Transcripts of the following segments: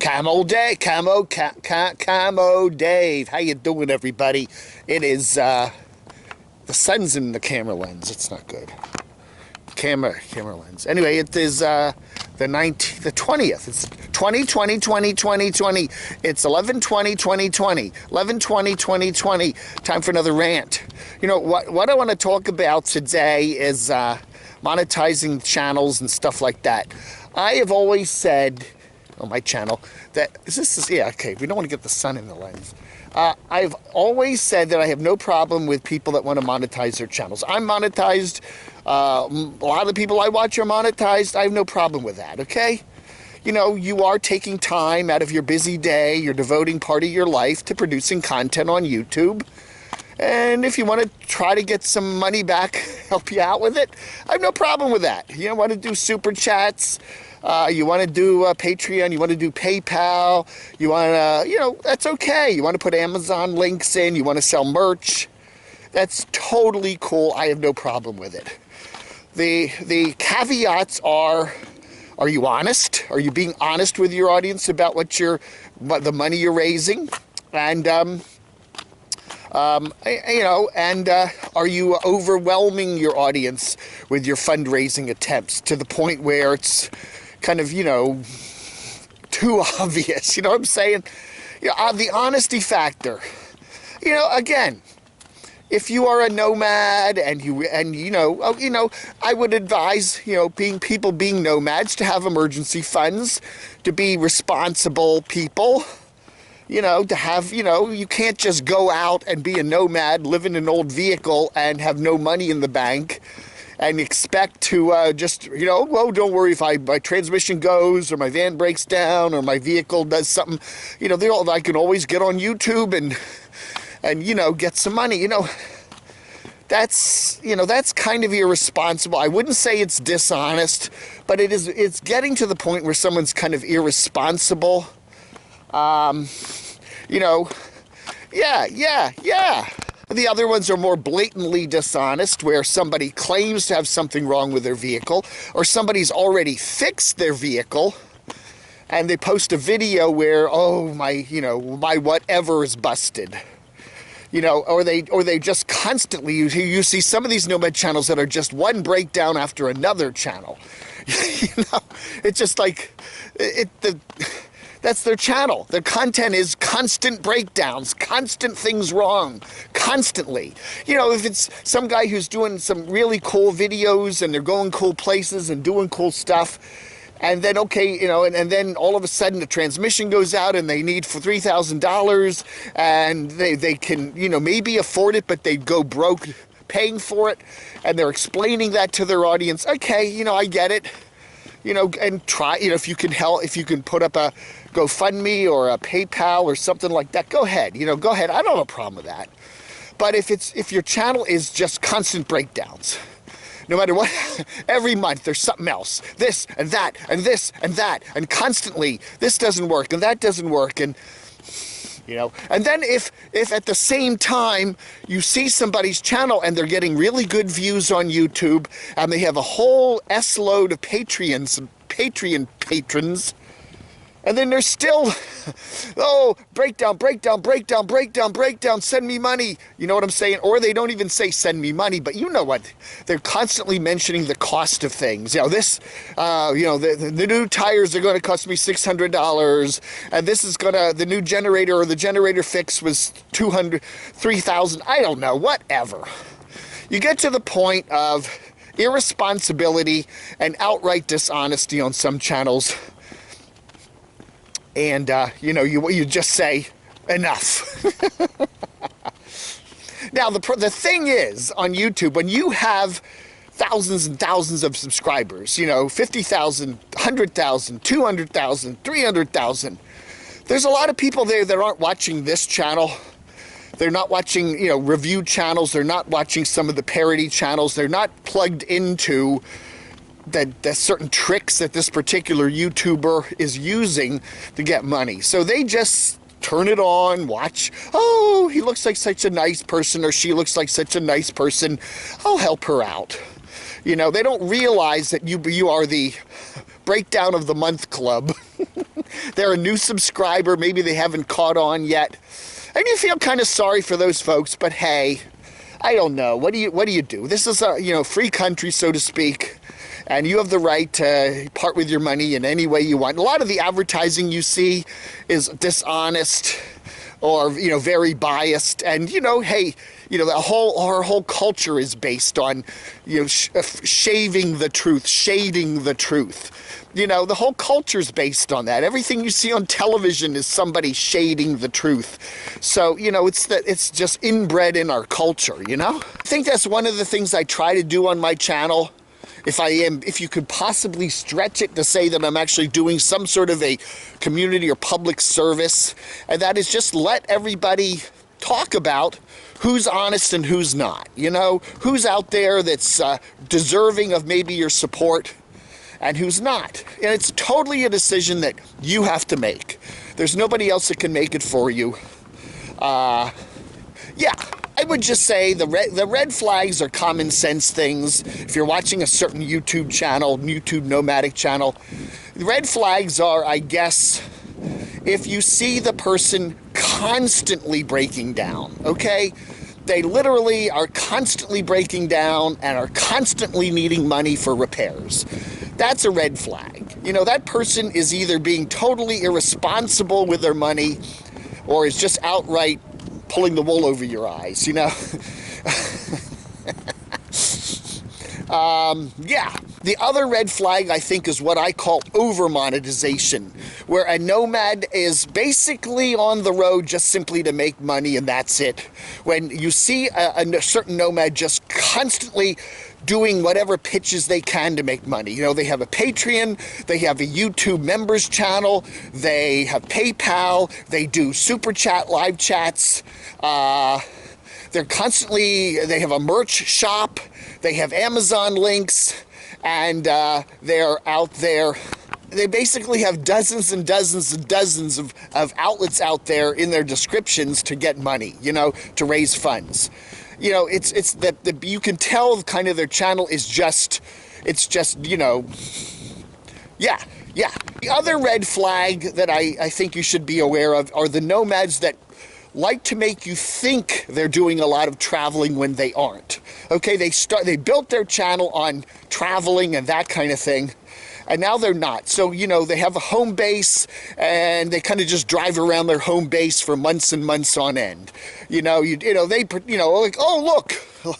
Camo Dave, Camo Dave. How you doing, everybody? It is, the sun's in the camera lens. It's not good. Camera lens. Anyway, it is, the 20th. It's 2020. It's 11/20/2020. Time for another rant. You know, what I want to talk about today is, monetizing channels and stuff like that. I have always said on my channel that yeah, okay, we don't want to get the sun in the lens. I've always said that I have no problem with people that want to monetize their channels. I'm monetized. A lot of the people I watch are monetized. I have no problem with that, okay? You know, you are taking time out of your busy day. You're devoting part of your life to producing content on YouTube. And if you want to try to get some money back, help you out with it, I have no problem with that. You want to do super chats, you want to do Patreon, you want to do PayPal, you want to, that's okay. You want to put Amazon links in, you want to sell merch, that's totally cool. I have no problem with it. The caveats are you honest? Are you being honest with your audience about what the money you're raising? And, are you overwhelming your audience with your fundraising attempts to the point where it's kind of, too obvious? You know what I'm saying? The honesty factor. Again, if you are a nomad and I would advise, people being nomads to have emergency funds, to be responsible people. To have, you can't just go out and be a nomad, live in an old vehicle and have no money in the bank and expect to well, don't worry if my transmission goes or my van breaks down or my vehicle does something, I can always get on YouTube and get some money. That's kind of irresponsible. I wouldn't say it's dishonest, but it's getting to the point where someone's kind of irresponsible. Yeah. The other ones are more blatantly dishonest, where somebody claims to have something wrong with their vehicle, or somebody's already fixed their vehicle, and they post a video where, oh, my whatever is busted. Or they just constantly, you see some of these nomad channels that are just one breakdown after another channel. It's just like, that's their channel. Their content is constant breakdowns, constant things wrong, constantly. If it's some guy who's doing some really cool videos and they're going cool places and doing cool stuff, and then, and then all of a sudden the transmission goes out and they need for $3,000 and they can, maybe afford it, but they go broke paying for it, and they're explaining that to their audience. Okay, I get it. And try, if you can help, if you can put up a GoFundMe or a PayPal or something like that, go ahead, go ahead. I don't have a problem with that. But if your channel is just constant breakdowns, no matter what, every month there's something else, this and that, and this and that, and constantly this doesn't work and that doesn't work, and and then if at the same time you see somebody's channel and they're getting really good views on YouTube and they have a whole S-load of Patreon patrons, and then they're still, oh, breakdown, send me money. You know what I'm saying? Or they don't even say send me money, but you know what? They're constantly mentioning the cost of things. The new tires are going to cost me $600, and this is the new generator or the generator fix was $200, $3,000. I don't know, whatever. You get to the point of irresponsibility and outright dishonesty on some channels. And, you just say, enough. Now, the thing is, on YouTube, when you have thousands and thousands of subscribers, 50,000, 100,000, 200,000, 300,000, there's a lot of people there that aren't watching this channel. They're not watching, review channels. They're not watching some of the parody channels. They're not plugged into the certain tricks that this particular YouTuber is using to get money. So they just turn it on, watch, oh, he looks like such a nice person, or she looks like such a nice person, I'll help her out. They don't realize that you are the breakdown of the month club. They're a new subscriber, maybe they haven't caught on yet. And you feel kind of sorry for those folks, but hey, I don't know. What do you do? This is a free country, so to speak, and you have the right to part with your money in any way you want. A lot of the advertising you see is dishonest or very biased, and hey, our whole culture is based on shaving the truth, shading the truth. The whole culture's based on that. Everything you see on television is somebody shading the truth. So, it's just inbred in our culture, I think that's one of the things I try to do on my channel. If you could possibly stretch it to say that I'm actually doing some sort of a community or public service, and that is just let everybody talk about who's honest and who's not, who's out there that's deserving of maybe your support, and who's not. And it's totally a decision that you have to make. There's nobody else that can make it for you. Yeah, I would just say the red flags are common sense things. If you're watching a certain YouTube channel, YouTube nomadic channel, the red flags are, I guess, if you see the person constantly breaking down, okay? They literally are constantly breaking down and are constantly needing money for repairs. That's a red flag. That person is either being totally irresponsible with their money or is just outright pulling the wool over your eyes, Yeah. The other red flag, I think, is what I call over-monetization, where a nomad is basically on the road just simply to make money, and that's it. When you see a certain nomad just constantly doing whatever pitches they can to make money. They have a Patreon, they have a YouTube members channel, they have PayPal, they do super chat, live chats, they have a merch shop, they have Amazon links, and they're out there. They basically have dozens and dozens and dozens of outlets out there in their descriptions to get money, to raise funds. It's that you can tell kind of their channel is just, yeah. The other red flag that I think you should be aware of are the nomads that like to make you think they're doing a lot of traveling when they aren't. Okay, they built their channel on traveling and that kind of thing, and now they're not. So, they have a home base and they kind of just drive around their home base for months and months on end. Like, oh, look,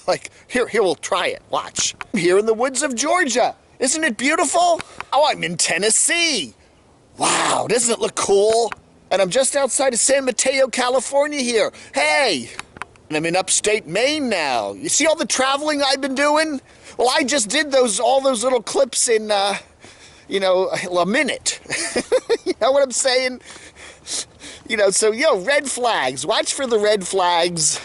like, here, we'll try it, watch. I'm here in the woods of Georgia. Isn't it beautiful? Oh, I'm in Tennessee. Wow, doesn't it look cool? And I'm just outside of San Mateo, California here. Hey, and I'm in upstate Maine now. You see all the traveling I've been doing? Well, I just did all those little clips in, a minute. You know what I'm saying? So, red flags. Watch for the red flags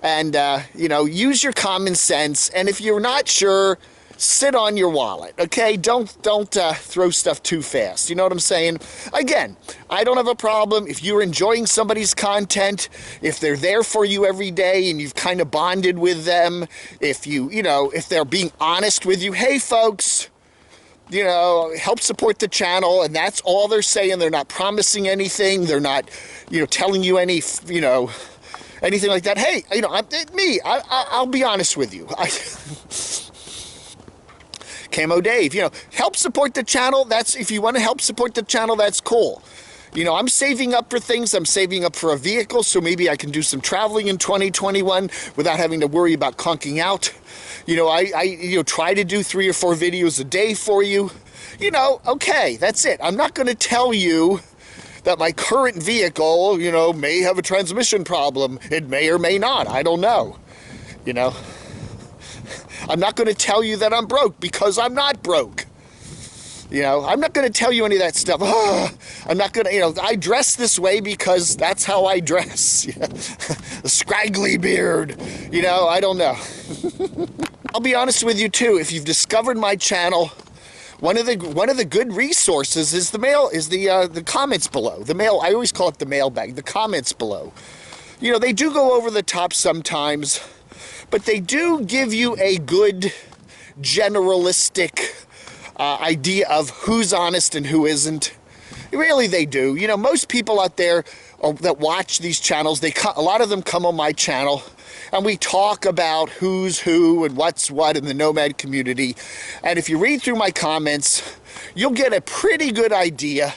and, use your common sense. And if you're not sure, sit on your wallet, okay? Don't throw stuff too fast. You know what I'm saying? Again, I don't have a problem if you're enjoying somebody's content, if they're there for you every day and you've kind of bonded with them, if if they're being honest with you. Hey, folks, help support the channel, and that's all they're saying. They're not promising anything. They're not, telling you any, anything like that. Hey, I'll be honest with you. Camo Dave, help support the channel. If you want to help support the channel, that's cool. I'm saving up for things. I'm saving up for a vehicle, so maybe I can do some traveling in 2021 without having to worry about conking out. I try to do 3 or 4 videos a day for you. Okay, that's it. I'm not going to tell you that my current vehicle, may have a transmission problem. It may or may not. I don't know. I'm not going to tell you that I'm broke because I'm not broke. I'm not going to tell you any of that stuff. I'm not going to, I dress this way because that's how I dress. A scraggly beard, I don't know. I'll be honest with you too. If you've discovered my channel, one of the good resources is the comments below. The mail, I always call it the mailbag, the comments below. They do go over the top sometimes, but they do give you a good generalistic idea of who's honest and who isn't. Really, they do. You know, most people out there that watch these channels, a lot of them come on my channel, and we talk about who's who and what's what in the nomad community. And if you read through my comments, you'll get a pretty good idea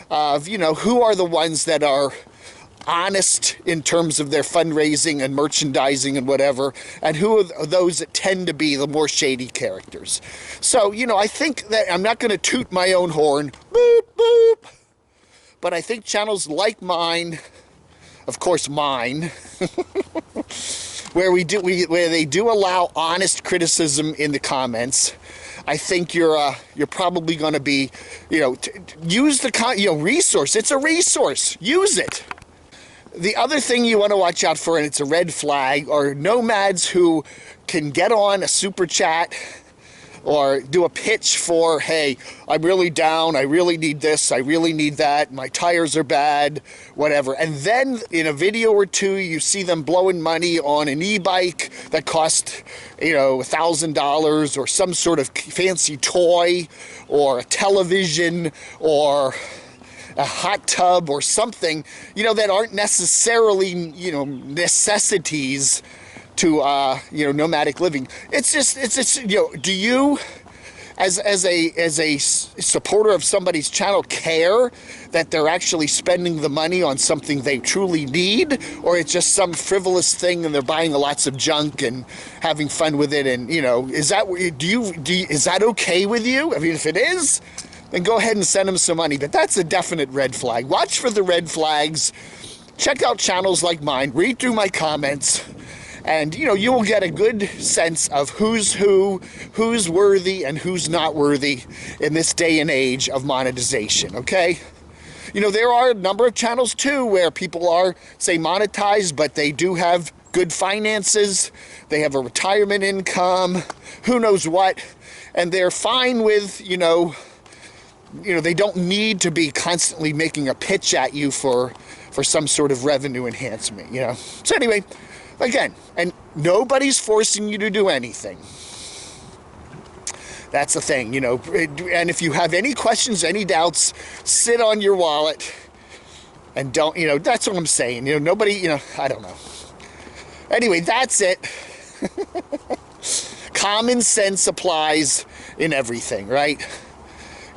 of, you know, who are the ones that are honest in terms of their fundraising and merchandising and whatever, and who are those that tend to be the more shady characters. So, you know, I think that I'm not going to toot my own horn, boop, boop, but I think channels like mine, of course mine, where they do allow honest criticism in the comments, I think you're probably going to be, you know, use the resource. It's a resource. Use it. The other thing you want to watch out for, and it's a red flag, are nomads who can get on a super chat or do a pitch for, hey, I'm really down, I really need this, I really need that, my tires are bad, whatever. And then in a video or two, you see them blowing money on an e-bike that cost, you know, $1,000, or some sort of fancy toy, or a television, or a hot tub, or something, you know, that aren't necessarily, you know, necessities to, you know, nomadic living. It's just, you know, do you, as a supporter of somebody's channel, care that they're actually spending the money on something they truly need, or it's just some frivolous thing and they're buying lots of junk and having fun with it? And, you know, is that, is that okay with you? I mean, if it is, then go ahead and send them some money. But that's a definite red flag. Watch for the red flags. Check out channels like mine. Read through my comments. And, you know, you will get a good sense of who's who, who's worthy and who's not worthy in this day and age of monetization, okay? You know, there are a number of channels, too, where people are, say, monetized, but they do have good finances. They have a retirement income, who knows what. And they're fine with, you know, they don't need to be constantly making a pitch at you for some sort of revenue enhancement, you know. So anyway, again, and nobody's forcing you to do anything. That's the thing, you know. And if you have any questions, any doubts, sit on your wallet and don't, you know, that's what I'm saying. You know, nobody, you know, I don't know. Anyway, that's it. Common sense applies in everything, right?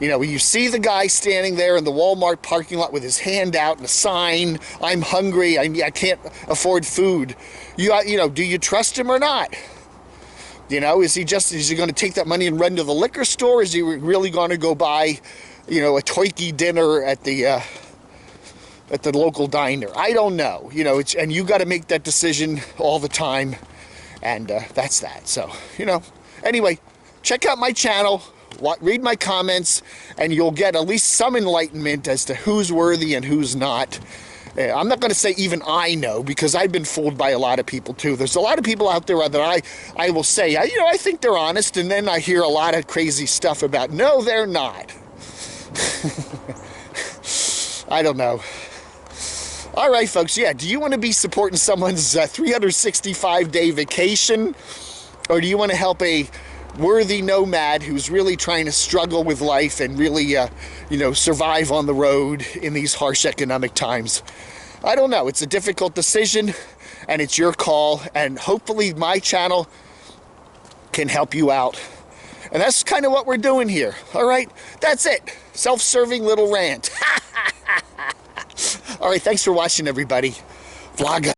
You know, when you see the guy standing there in the Walmart parking lot with his hand out and a sign, I'm hungry, I can't afford food. You know, do you trust him or not? You know, is he going to take that money and run to the liquor store? Is he really going to go buy, you know, a turkey dinner at the local diner? I don't know. You know, and you got to make that decision all the time. And that's that. So, you know, anyway, check out my channel. Read my comments, and you'll get at least some enlightenment as to who's worthy and who's not. I'm not going to say even I know, because I've been fooled by a lot of people too. There's a lot of people out there that I will say, you know, I think they're honest, and then I hear a lot of crazy stuff about, no, they're not. I don't know. All right, folks, yeah, do you want to be supporting someone's 365-day vacation, or do you want to help a worthy nomad who's really trying to struggle with life and really, you know, survive on the road in these harsh economic times? I don't know. It's a difficult decision, and it's your call, and hopefully my channel can help you out. And that's kind of what we're doing here. All right, that's it. Self-serving little rant. All right, thanks for watching, everybody. Vlog.